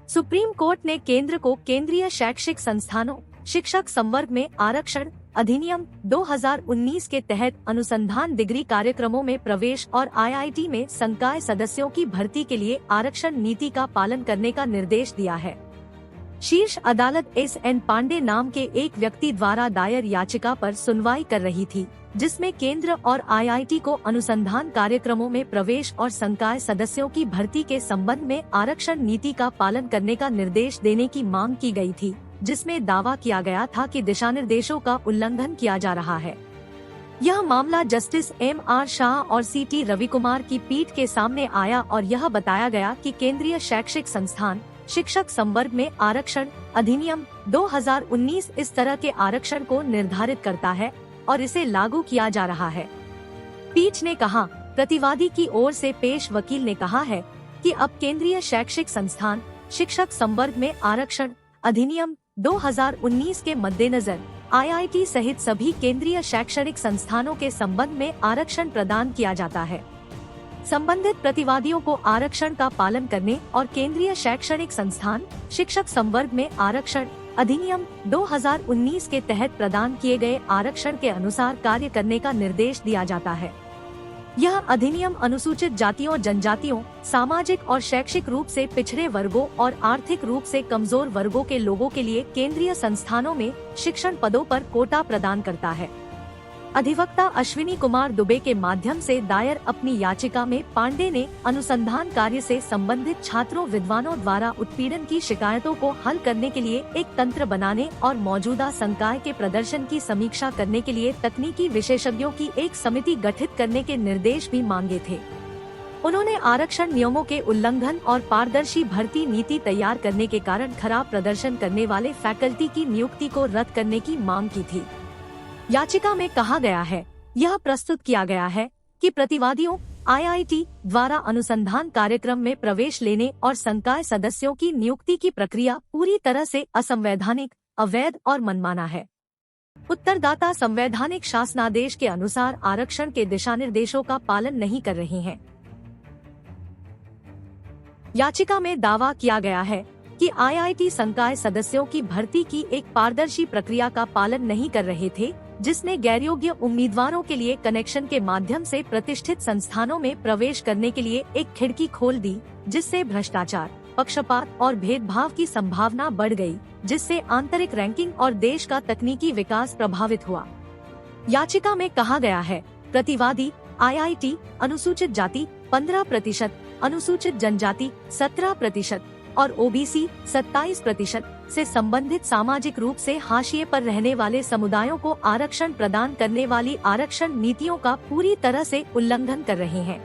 Supreme court ने केंद्र को केंद्रीय शैक्षिक संस्थानों शिक्षक संवर्ग में आरक्षण अधिनियम 2019 के तहत अनुसंधान डिग्री कार्यक्रमों में प्रवेश और आईआईटी में संकाय सदस्यों की भर्ती के लिए आरक्षण नीति का पालन करने का निर्देश दिया है। शीर्ष अदालत एस.एन. पांडे नाम के एक व्यक्ति द्वारा दायर याचिका पर सुनवाई कर रही थी, जिसमें केंद्र और आईआईटी को अनुसंधान कार्यक्रमों में प्रवेश और संकाय सदस्यों की भर्ती के संबंध में आरक्षण नीति का पालन करने का निर्देश देने की मांग की गई थी, जिसमें दावा किया गया था कि दिशानिर्देशों का उल्लंघन किया जा रहा है। यह मामला जस्टिस M.R. शाह और C.T. रविकुमार की पीठ के सामने आया और यह बताया गया कि केंद्रीय शैक्षिक संस्थान शिक्षक संवर्ग में आरक्षण अधिनियम 2019 इस तरह के आरक्षण को निर्धारित करता है और इसे लागू किया जा रहा है। पीठ ने कहा, प्रतिवादी की ओर से पेश वकील ने कहा है कि अब केंद्रीय शैक्षिक संस्थान शिक्षक संवर्ग में आरक्षण अधिनियम 2019 के मद्देनजर आईआईटी सहित सभी केंद्रीय शैक्षणिक संस्थानों के संबंध में आरक्षण प्रदान किया जाता है। संबंधित प्रतिवादियों को आरक्षण का पालन करने और केंद्रीय शैक्षणिक संस्थान शिक्षक संवर्ग में आरक्षण अधिनियम 2019 के तहत प्रदान किए गए आरक्षण के अनुसार कार्य करने का निर्देश दिया जाता है। यह अधिनियम अनुसूचित जातियों, जनजातियों, सामाजिक और शैक्षिक रूप से पिछड़े वर्गों और आर्थिक रूप से कमजोर वर्गों के लोगों के लिए केंद्रीय संस्थानों में शिक्षण पदों पर कोटा प्रदान करता है। अधिवक्ता अश्विनी कुमार दुबे के माध्यम से दायर अपनी याचिका में पांडे ने अनुसंधान कार्य से संबंधित छात्रों विद्वानों द्वारा उत्पीड़न की शिकायतों को हल करने के लिए एक तंत्र बनाने और मौजूदा संकाय के प्रदर्शन की समीक्षा करने के लिए तकनीकी विशेषज्ञों की एक समिति गठित करने के निर्देश भी मांगे थे। उन्होंने आरक्षण नियमों के उल्लंघन और पारदर्शी भर्ती नीति तैयार करने के कारण खराब प्रदर्शन करने वाले फैकल्टी की नियुक्ति को रद्द करने की मांग की थी। याचिका में कहा गया है, यह प्रस्तुत किया गया है कि प्रतिवादियों आईआईटी द्वारा अनुसंधान कार्यक्रम में प्रवेश लेने और संकाय सदस्यों की नियुक्ति की प्रक्रिया पूरी तरह से असंवैधानिक, अवैध और मनमाना है। उत्तरदाता संवैधानिक शासनादेश के अनुसार आरक्षण के दिशानिर्देशों का पालन नहीं कर रहे हैं। याचिका में दावा किया गया है कि आईआईटी संकाय सदस्यों की भर्ती की एक पारदर्शी प्रक्रिया का पालन नहीं कर रहे थे, जिसने गैरयोग्य उम्मीदवारों के लिए कनेक्शन के माध्यम से प्रतिष्ठित संस्थानों में प्रवेश करने के लिए एक खिड़की खोल दी, जिससे भ्रष्टाचार, पक्षपात और भेदभाव की संभावना बढ़ गई, जिससे आंतरिक रैंकिंग और देश का तकनीकी विकास प्रभावित हुआ। याचिका में कहा गया है, प्रतिवादी आईआईटी अनुसूचित जाति 15%, अनुसूचित जनजाति 17% और ओबीसी 27% से संबंधित सामाजिक रूप से हाशिए पर रहने वाले समुदायों को आरक्षण प्रदान करने वाली आरक्षण नीतियों का पूरी तरह से उल्लंघन कर रहे हैं।